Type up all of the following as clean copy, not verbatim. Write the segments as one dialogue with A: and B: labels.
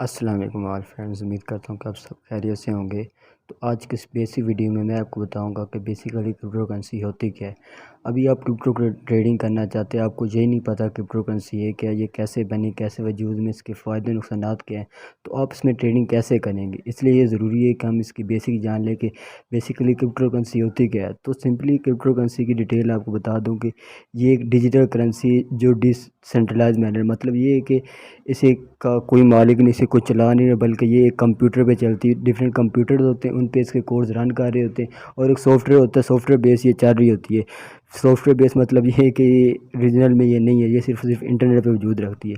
A: अस्सलाम वालेकुम all friends. उम्मीद करता हूँ कि आप सब खैरियत से होंगे। तो आज के इस बेसिक वीडियो में मैं आपको बताऊंगा कि बेसिकली क्रिप्टो करेंसी होती क्या है। अभी आप क्रिप्टो ट्रेडिंग करना चाहते हैं, आपको यही नहीं पता क्रिप्टो करेंसी है क्या, ये कैसे बनी, कैसे वजूद में, इसके फ़ायदे नुकसानात क्या हैं, तो आप इसमें ट्रेडिंग कैसे करेंगे। इसलिए ये ज़रूरी है कि हम इसकी बेसिक जान लें कि बेसिकली क्रिप्टो करेंसी होती क्या है। तो सिंपली क्रिप्टो करेंसी की डिटेल आपको बता दूँ कि ये एक डिजिटल करेंसी जो डिसेंट्रलाइज मैनर, मतलब ये है कि इसे का कोई मालिक नहीं, इसे कोई चला नहीं रहा, बल्कि ये एक कंप्यूटर पे चलती है। डिफरेंट कंप्यूटर होते हैं, उन पे इसके कोड्स रन कर रहे होते हैं, और एक सॉफ्टवेयर होता है, सॉफ्टवेयर बेस ये चल रही होती है। सॉफ्टवेयर बेस मतलब ये है कि रीजनल में ये नहीं है, ये सिर्फ इंटरनेट पे वजूद रखती है।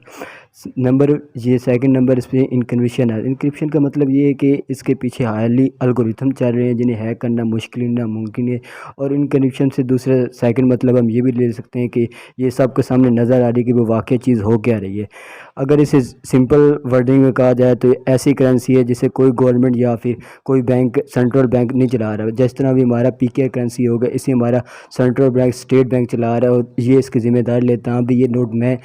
A: नंबर ये सेकंड नंबर इस पर इनक्रिप्शन है। इनक्रिप्शन का मतलब ये है कि इसके पीछे हाईली एल्गोरिथम चल रहे हैं जिन्हें हैक करना मुश्किल नामुमकिन है। और इनक्रिप्शन से दूसरा सेकंड मतलब हम ये भी ले सकते हैं कि ये सबके सामने नज़र आ रही है कि वो वाकई चीज़ हो क्या रही है। अगर इसे सिंपल वर्डिंग में कहा जाए तो ये ऐसी करेंसी है जिसे कोई गवर्नमेंट या फिर कोई बैंक, सेंट्रल बैंक नहीं चला रहा है। जिस तरह भी हमारा पीके करेंसी होगा, इसे हमारा सेंट्रल बैंक, स्टेट बैंक चला रहा है, और ये इसकी ज़िम्मेदारी लेता है। अभी ये नोट मैं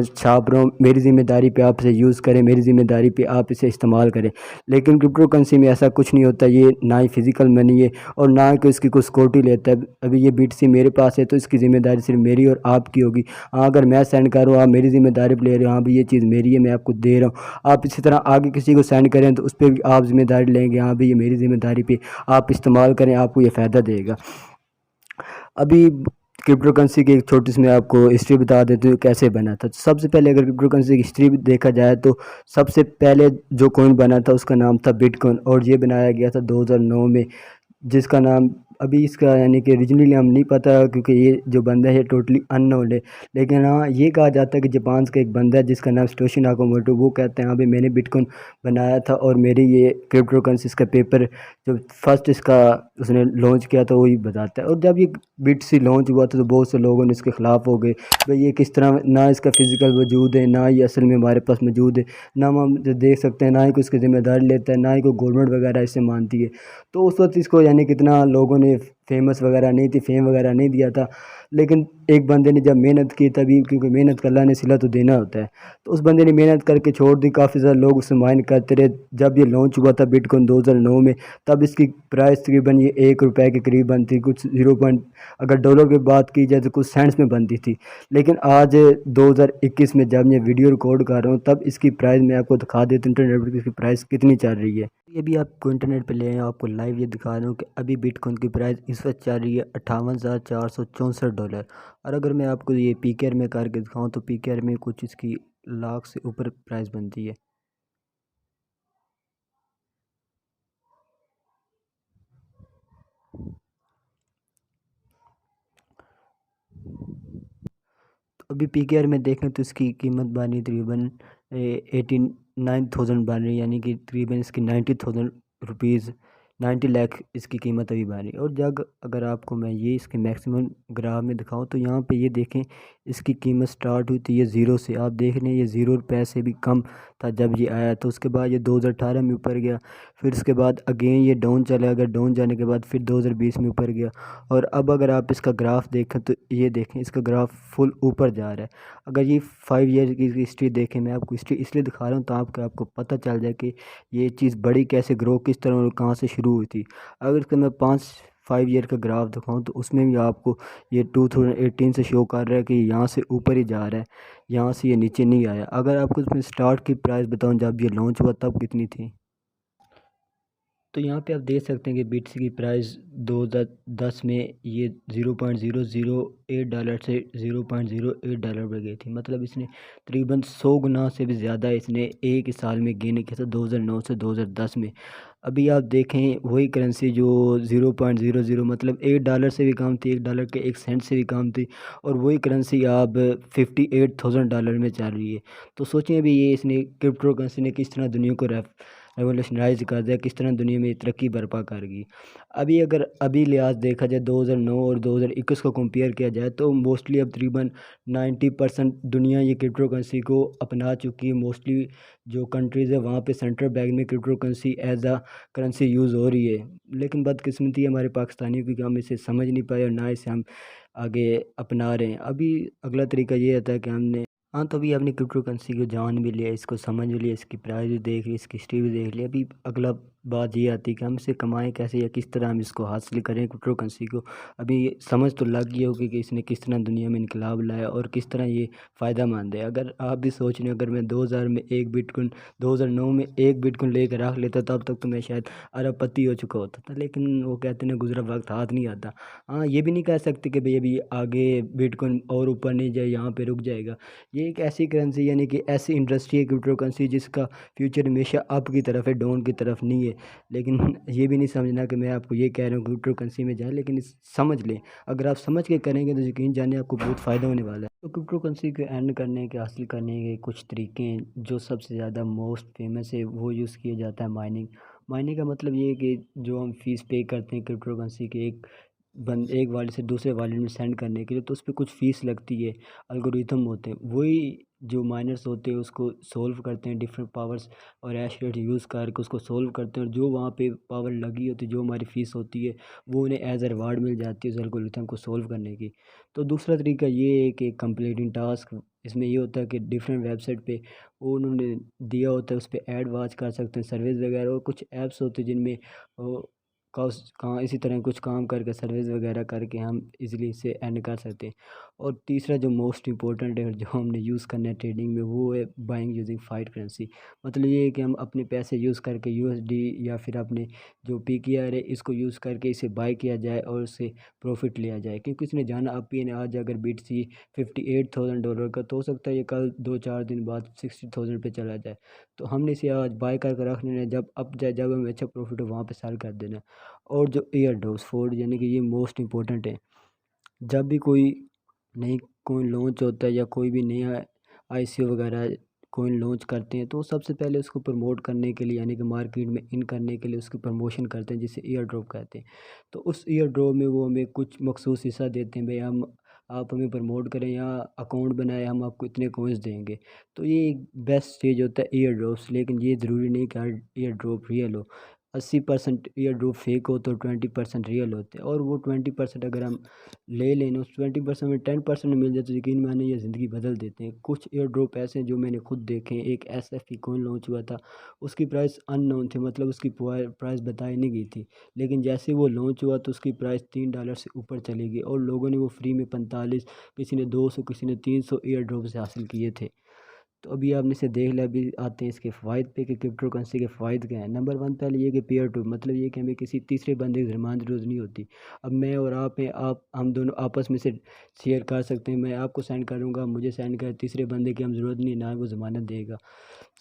A: छाप रहा हूँ, मेरी ज़िम्मेदारी पे आप इसे यूज़ करें, मेरी ज़िम्मेदारी पे आप इसे इस्तेमाल करें। लेकिन क्रिप्टो करेंसी में ऐसा कुछ नहीं होता। ये ना ही फिज़िकल मनी है और ना कि इसकी कोई सिक्योरिटी लेता है। अभी ये बीटीसी मेरे पास है तो इसकी ज़िम्मेदारी सिर्फ मेरी और आपकी होगी। हाँ, अगर मैं सेंड कर रहा हूँ, आप मेरी ज़िम्मेदारी पे ले रहे हो, हाँ भी ये चीज़ मेरी है, मैं आपको दे रहा हूँ। आप इसी तरह आगे किसी को सेंड करें तो उस पर भी आप ज़िम्मेदारी लेंगे, हाँ भी ये मेरी ज़िम्मेदारी पे आप इस्तेमाल करें, आपको ये फ़ायदा देगा। अभी क्रिप्टो करेंसी की एक छोटी सी मैं आपको हिस्ट्री बता देती हूँ कैसे बना था। तो सबसे पहले अगर क्रिप्टो करेंसी की हिस्ट्री देखा जाए तो सबसे पहले जो कॉइन बना था उसका नाम था बिटकॉइन, और ये बनाया गया था 2009 में, जिसका नाम अभी इसका यानी कि ओरिजिनली हम नहीं पता, क्योंकि ये जो बंदा है टोटली अननोन है। लेकिन हाँ, ये कहा जाता है कि जापान का एक बंदा है जिसका नाम सटोशी नाकामोटो, वो कहते हैं हाँ भाई मैंने बिटकॉइन बनाया था और मेरी ये क्रिप्टो करेंसी का पेपर जो फर्स्ट इसका उसने लॉन्च किया था वही बताता है। और जब ये बिटसी लॉन्च हुआ था तो बहुत से लोगों ने इसके ख़िलाफ़ हो गए, भाई ये किस तरह, ना इसका फिज़िकल वजूद है, ना ये असल में हमारे पास मौजूद है, ना हम जो देख सकते हैं, ना ही कोई इसकी ज़िम्मेदारी लेता है, ना ही कोई गवर्नमेंट वगैरह इसे मानती है। तो उस वक्त इसको यानी कितना लोगों ने फेमस वगैरह नहीं थी, फेम वगैरह नहीं दिया था। लेकिन एक बंदे ने जब मेहनत की तभी, क्योंकि मेहनत का अल्लाह ने सिला तो देना होता है, तो उस बंदे ने मेहनत करके छोड़ दी। काफ़ी ज़्यादा लोग उसे माइन करते रहे। जब ये लॉन्च हुआ था बिटकॉइन 2009 में, तब इसकी प्राइस तकरीबन ये ₹1 के करीब बनती, कुछ 0 पॉइंट, अगर डॉलर की बात की जाए तो कुछ सेंट्स में बनती थी। लेकिन आज 2021 में जब मैं वीडियो रिकॉर्ड कर रहा हूँ तब इसकी प्राइस मैं आपको दिखा देता हूँ इंटरनेट पर इसकी प्राइस कितनी चल रही है। ये भी आपको इंटरनेट पे ले आए, आपको लाइव ये दिखा रहा हूँ कि अभी बिटकॉइन की प्राइस इस वक्त चल रही है $58,464। और अगर मैं आपको ये पीकेआर में करके दिखाऊँ तो पीकेआर में कुछ इसकी लाख से ऊपर प्राइस बनती है। तो अभी पीकेआर में देखें तो इसकी कीमत बन रही तकरीबन 89,000 बन रही, यानी कि तकरीबन इसकी 90,000 रुपीज़, 90 लाख इसकी कीमत अभी बन रही है। और जब अगर आपको मैं ये इसके मैक्सिमम ग्राफ में दिखाऊं तो यहाँ पे ये देखें, इसकी कीमत स्टार्ट हुई थी ये ज़ीरो से, आप देख रहे हैं ये ₹0 से भी कम था जब ये आया। तो उसके बाद ये 2018 में ऊपर गया, फिर उसके बाद अगेन ये डाउन चला गया, डाउन जाने के बाद फिर 2020 में ऊपर गया। और अब अगर आप इसका ग्राफ देखें तो ये देखें, इसका ग्राफ फुल ऊपर जा रहा है। अगर ये 5 ईयर की हिस्ट्री देखें, मैं आपको हिस्ट्री इसलिए दिखा रहा हूँ ताकि आपको पता चल जाए कि ये चीज़ बड़ी कैसे, ग्रो किस तरह और कहाँ से शुरू हुई थी। अगर इसका मैं 5 ईयर का ग्राफ दिखाऊँ तो उसमें भी आपको ये 2018 से शो कर रहा है कि यहाँ से ऊपर ही जा रहा है, यहाँ से ये नीचे नहीं आया। अगर आपको इसमें स्टार्ट की प्राइस बताऊँ जब ये लॉन्च हुआ तब कितनी थी, तो यहाँ पे आप देख सकते हैं कि बिट्स की प्राइस 2010 में ये $0.008 से $0.08 पर गई थी। मतलब इसने तकरीबन 100 गुना से भी ज़्यादा इसने एक ही साल में गेन किया था, 2009 से 2010 में। अभी आप देखें वही करेंसी जो 0.00 मतलब $1 से भी कम थी, $1 के 1 सेंट से भी कम थी, और वही करेंसी अब $58,000 में चल रही है। तो सोचें अभी ये इसने क्रिप्टो करेंसी ने किस तरह दुनिया को रेवोल्यूशनाइज कर दिया, किस तरह दुनिया में तरक्की बर्पा कर गई। अभी अगर अभी लिहाज देखा जाए 2009 और 2021 को कंपेयर किया जाए तो मोस्टली अब तकरीबन 90% दुनिया ये क्रिप्टो करेंसी को अपना चुकी है। मोस्टली जो कंट्रीज़ है वहाँ पे सेंट्रल बैंक में क्रिप्टो करेंसी एज आ करेंसी यूज़ हो रही है। लेकिन बदकिस्मती है हमारे पाकिस्तानियों की कि हम इसे समझ नहीं पाए और ना इसे हम आगे अपना रहे हैं। अभी अगला तरीका ये आता है कि हमने हाँ, तो अभी आपने क्रिप्टो करेंसी को जान भी लिया, इसको समझ भी लिया, इसकी प्राइस भी देख ली, इसकी हिस्ट्री भी देख ली। अभी अगला बात ये आती है कि हम इसे कमाएँ कैसे या किस तरह हम इसको हासिल करें क्रिप्टो करेंसी को। अभी समझ तो लग गई होगी कि इसने किस तरह दुनिया में इनकलाब लाया और किस तरह ये फ़ायदेमंद है। अगर आप भी सोच रहे हो, अगर मैं 2000 में 1 बिटकॉइन 2009 में 1 बिटकॉइन लेकर रख लेता, तब तक तो मैं शायद अरबपति हो चुका होता था। लेकिन वो कहते हैं ना, गुज़रा वक़्त हाथ नहीं आता। हाँ, ये भी नहीं कह सकते कि भई अभी आगे बिटकॉइन और ऊपर नहीं जाए, यहाँ पे रुक जाएगा। ये एक ऐसी करेंसी, यानी कि ऐसी इंडस्ट्री है क्रिप्टो करेंसी, जिसका फ्यूचर हमेशा अप की तरफ है, डाउन की तरफ नहीं है। लेकिन ये भी नहीं समझना कि मैं आपको ये कह रहा हूँ क्रिप्टो करेंसी में जाए, लेकिन समझ लें। अगर आप समझ के करेंगे तो यकीन जाने आपको बहुत फ़ायदा होने वाला है। तो क्रिप्टो करेंसी को अर्न करने के, हासिल करने के कुछ तरीके हैं। जो सबसे ज़्यादा मोस्ट फेमस है वो यूज़ किया जाता है माइनिंग। माइनिंग का मतलब ये है कि जो हम फीस पे करते हैं क्रिप्टो करेंसी के एक वॉलेट से दूसरे वॉलेट में सेंड करने के लिए, तो उस पे कुछ फ़ीस लगती है। एल्गोरिथम होते हैं, वही जो माइनर्स होते हैं उसको सोल्व करते हैं, डिफरेंट पावर्स और हैश रेट यूज़ करके उसको सोल्व करते हैं, और जो वहाँ पे पावर लगी होती है, जो हमारी फ़ीस होती है, वो उन्हें एज़ अ रिवार्ड मिल जाती है उस एल्गोरिथम को सोल्व करने की। तो दूसरा तरीका ये है कि कंप्लीटिंग टास्क। इसमें ये होता है कि डिफरेंट वेबसाइट पे वो उन्होंने दिया होता है, उस पे ऐड वॉच कर सकते हैं, सर्विस वगैरह, और कुछ ऐप्स होते हैं जिनमें कॉस्ट कहाँ इसी तरह कुछ काम करके सर्विस वगैरह करके हम इजीली इसे एंड कर सकते हैं। और तीसरा जो मोस्ट इंपॉर्टेंट है, जो हमने यूज़ करना है ट्रेडिंग में, वो है बाइंग यूजिंग फाइट करेंसी। मतलब ये है कि हम अपने पैसे यूज़ करके यूएसडी या फिर अपने जो पीकेआर है, इसको यूज़ करके इसे बाय किया जाए और उससे प्रॉफिट लिया जाए। क्योंकि इसने जाना अब ही ने, आज अगर BTC $58,000 का, तो हो सकता है ये कल 2-4 दिन बाद 60,000 पे चला जाए। तो हमने इसे आज बाय करके रख लेना है, जब हमें अच्छा प्रॉफिट हो वहाँ पे सेल कर देना है। और जो एयर ड्रॉप्स फोर्ड, यानी कि ये मोस्ट इंपॉर्टेंट है। जब भी कोई नई कोइन लॉन्च होता है या कोई भी नया आईसीओ वगैरह कोइन लॉन्च करते हैं, तो सबसे पहले उसको प्रमोट करने के लिए, यानी कि मार्केट में इन करने के लिए उसकी प्रमोशन करते हैं, जिसे एयर ड्रॉप कहते हैं। तो उस एयर ड्रॉप में वो हमें कुछ मखसूस हिस्सा देते हैं, भाई हम आप हमें प्रमोट करें या अकाउंट बनाए, हम आपको इतने कोइंस देंगे। तो ये एक बेस्ट स्टेज होता है एयर ड्रॉप्स। लेकिन ये ज़रूरी नहीं कि हर एयर ड्रॉप रियल हो। 80% एयर ड्रॉप फेक हो तो 20% रियल होते हैं, और वो 20% अगर हम ले लेना, उस 20% में 10% मिल जाए, तो यकीन माने ये ज़िंदगी बदल देते हैं। कुछ एयर ड्रॉप ऐसे हैं जो मैंने खुद देखे हैं। एक एसएफई कॉइन लॉन्च हुआ था, उसकी प्राइस अननोन थी, मतलब उसकी प्राइस बताई नहीं गई थी। लेकिन जैसे वो लॉन्च हुआ तो उसकी प्राइस $3 से ऊपर चली गई, और लोगों ने वो फ्री में 45, किसी ने 200, किसी ने 300 एयर ड्रॉप से हासिल किए थे। तो अभी आपने इसे देख लिया। अभी आते हैं इसके फ़ायदे पे कि क्रिप्टो करेंसी के फ़ायदे क्या हैं। नंबर 1 पहले ये कि पीयर टू, मतलब ये कि हमें किसी तीसरे बंदे की ज़मानत की ज़रूरत नहीं होती। अब मैं और आप हैं, आप हम दोनों आपस में से शेयर कर सकते हैं। मैं आपको सेंड करूँगा, मुझे सेंड कर, तीसरे बंदे की हम ज़रूरत नहीं, ना वो ज़मानत देगा।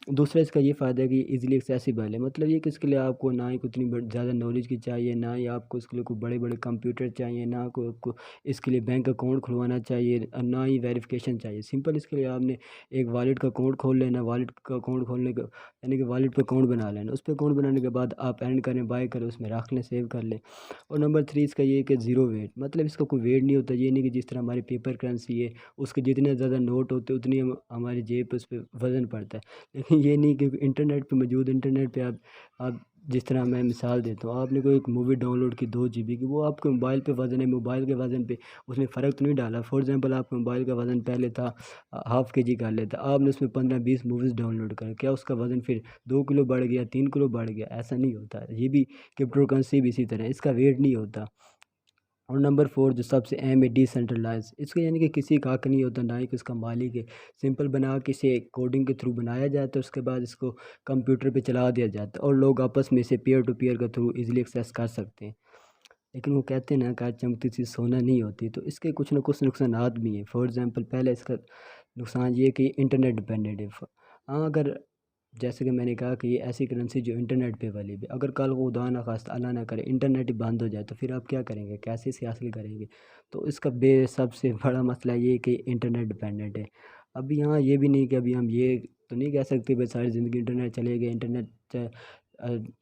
A: दूसरा इसका ये फ़ायदा है कि ईज़िली एक्सेसिबल है। मतलब ये कि इसके लिए आपको ना ही उतनी ज़्यादा नॉलेज की चाहिए, ना ही आपको इसके लिए कोई बड़े-बड़े कंप्यूटर चाहिए, ना को आपको इसके लिए बैंक अकाउंट खुलवाना चाहिए, और ना ही वेरिफ़िकेशन चाहिए। सिंपल इसके लिए आपने एक वॉलेट का अकाउंट खोल लेना। वॉलेट का अकाउंट खोलने का यानी कि वॉलेट पे अकाउंट बना लेना। उस पे अकाउंट बनाने के बाद आप अर्न करें, बाय करें, उसमें रख लें, सेव कर लें। और नंबर 3 इसका ये है कि ज़ीरो वेट, मतलब इसका कोई वेट नहीं होता। ये नहीं कि जिस तरह हमारी पेपर करेंसी है, उसके जितने ज़्यादा नोट होते हैं उतनी हमारी जेब पे उस पे वज़न पड़ता है। लेकिन ये नहीं कि इंटरनेट पे मौजूद, इंटरनेट पे आप जिस तरह मैं मिसाल देता हूँ, आपने कोई एक मूवी डाउनलोड की 2 GB की, वो आपके मोबाइल पे वज़न है, मोबाइल के वज़न पे उसने फ़र्क तो नहीं डाला। फॉर एग्ज़ाम्पल, आपके मोबाइल का वज़न पहले था हाफ़ के जी कर लेता, आपने उसमें 15-20 मूवीज़ डाउनलोड करें, क्या उसका वज़न फिर 2 किलो बढ़ गया, 3 किलो बढ़ गया? ऐसा नहीं होता। ये भी क्रिप्टो करेंसी भी इसी तरह है, इसका वेट नहीं होता। और नंबर 4 जो सबसे अहम है, डिसेंट्रलाइज़। इसका यानी कि किसी का हक नहीं होता, ना ही किसका मालिक है। सिंपल बना के इसे कोडिंग के थ्रू बनाया जाता है, उसके बाद इसको कंप्यूटर पे चला दिया जाता है, और लोग आपस में इसे पीयर टू पीयर के थ्रू ईज़िली एक्सेस कर सकते हैं। लेकिन वो कहते हैं ना कि आज चमकती चीज़ सोना नहीं होती, तो इसके कुछ ना कुछ नुकसानात भी हैं। फॉर एग्ज़ाम्पल, पहला इसका नुकसान ये है कि इंटरनेट डिपेंडेंट है। हाँ, अगर जैसे कि मैंने कहा कि ये ऐसी करेंसी जो इंटरनेट पे अवेलेबल है। अगर कल को खुदा ना खास्ता अल्लाह ना करे इंटरनेट ही बंद हो जाए, तो फिर आप क्या करेंगे? कैसे इसे हासिल करेंगे? तो इसका सबसे बड़ा मसला ये है कि इंटरनेट डिपेंडेंट है। अभी यहाँ ये भी नहीं कि अभी हम ये तो नहीं कह सकते भाई सारी ज़िंदगी इंटरनेट चलेगा,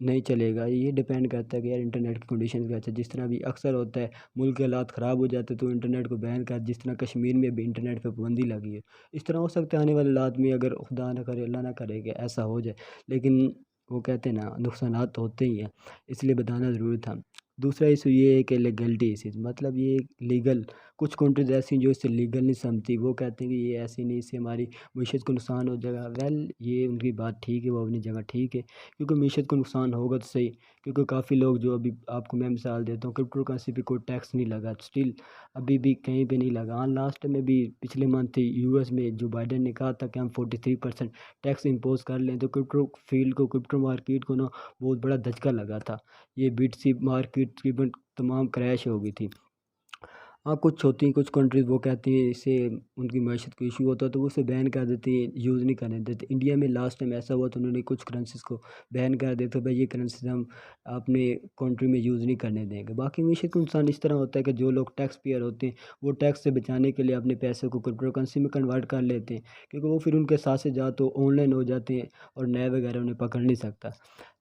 A: नहीं चलेगा। ये डिपेंड करता है कि यार इंटरनेट की कंडीशन क्या है। जिस तरह अभी अक्सर होता है, मुल्क के हालात ख़राब हो जाते हैं तो इंटरनेट को बैन कर, जिस तरह कश्मीर में भी इंटरनेट पे पाबंदी लगी है। इस तरह हो सकता है आने वाले हालात में, अगर खुदा ना करे, अल्लाह ना करे कि ऐसा हो जाए। लेकिन वो कहते हैं ना, नुकसानात तो होते ही हैं, इसलिए बताना ज़रूरी था। दूसरा इशू ये है कि लीगलिटी इश्यूज़, मतलब ये लीगल कुछ कंट्रीज़ ऐसी जो इससे लीगल नहीं समझती, वो कहते हैं कि ये ऐसे नहीं, इससे हमारी मीशत को नुकसान हो जाएगा। वेल ये उनकी बात ठीक है, वो अपनी जगह ठीक है, क्योंकि मीशत को नुकसान होगा तो सही, क्योंकि काफ़ी लोग जो अभी आपको मैं मिसाल देता हूँ, क्रिप्टो करेंसी पे कोई टैक्स नहीं लगा, स्टिल अभी भी कहीं पे नहीं लगा। हाँ लास्ट में भी पिछले मंथ यूएस में जो बाइडेन ने कहा था कि हम 43% टैक्स इम्पोज कर लें, तो क्रिप्टो फील्ड को, क्रिप्टो मार्केट को ना बहुत बड़ा धचका लगा था। ये बिटसी मार्केट तकरीबन तमाम क्रैश हो गई थी। हाँ कुछ होती हैं, कुछ कंट्रीज़ वो कहती हैं इससे उनकी मैशत को इशू होता है तो वो उसे बैन कर देती हैं, यूज़ नहीं करने देते। इंडिया में लास्ट टाइम ऐसा हुआ तो उन्होंने कुछ करेंसीज़ को बैन कर दिया, तो भाई ये करेंसीज हम अपने कंट्री में यूज़ नहीं करने देंगे। बाकी मैशत का नुकसान इस तरह होता है कि जो लोग टैक्स पेयर होते हैं वो टैक्स से बचाने के लिए अपने पैसे को क्रिप्टो करेंसी में कन्वर्ट कर लेते हैं, क्योंकि वो फिर उनके साथ से जा तो ऑनलाइन हो जाते हैं और नए वगैरह उन्हें पकड़ नहीं सकता।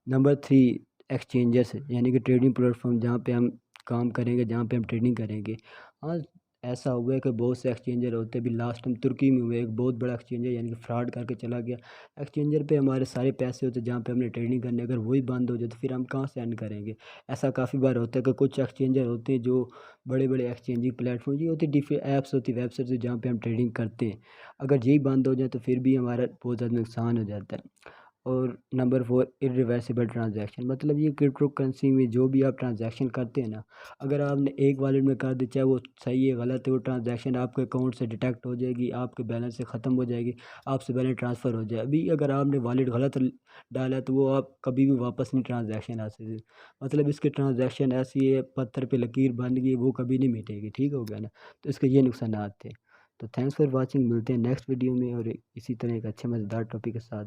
A: नंबर 3, एक्सचेंजेस यानी कि ट्रेडिंग प्लेटफॉर्म जहाँ पे हम काम करेंगे, जहाँ पे हम ट्रेडिंग करेंगे। हाँ ऐसा हुआ है कि बहुत से एक्सचेंजर होते हैं, अभी लास्ट टाइम तुर्की में हुए, एक बहुत बड़ा एक्सचेंजर यानी कि फ्रॉड करके चला गया। एक्सचेंजर पे हमारे सारे पैसे होते हैं जहाँ पे हमने ट्रेडिंग करनी है, अगर वही बंद हो जाए तो फिर हम कहाँ से अर्न करेंगे। ऐसा काफ़ी बार होता है कि कुछ एक्सचेंजर होते हैं जो बड़े बड़े एक्सचेंजिंग प्लेटफॉर्म ये होती है, डिफरेंट ऐप्स होती है, वेबसाइट होती है जहाँ पे हम ट्रेडिंग करते हैं, अगर यही बंद हो जाए तो फिर भी हमारा बहुत ज़्यादा नुकसान हो जाता है। और नंबर 4, इर्रिवर्सिबल ट्रांजैक्शन, मतलब ये क्रिप्टो करेंसी में जो भी आप ट्रांजैक्शन करते हैं ना, अगर आपने एक वॉलेट में कर दी, चाहे वो सही है गलत है, वो ट्रांजैक्शन आपके अकाउंट से डिटेक्ट हो जाएगी, आपके बैलेंस से ख़त्म हो जाएगी, आपसे बैलेंस ट्रांसफ़र हो जाए। अभी अगर आपने वॉलेट गलत डाला है तो वो आप कभी भी वापस नहीं ट्रांजैक्शन आ सकती, मतलब इसके ट्रांजैक्शन ऐसी है, पत्थर पे लकीर बन गई, वो कभी नहीं मिटेगी। ठीक हो गया ना, तो इसके ये नुकसान थे। तो थैंक्स फॉर वॉचिंग, मिलते हैं नेक्स्ट वीडियो में और इसी तरह एक अच्छे मज़ेदार टॉपिक के साथ।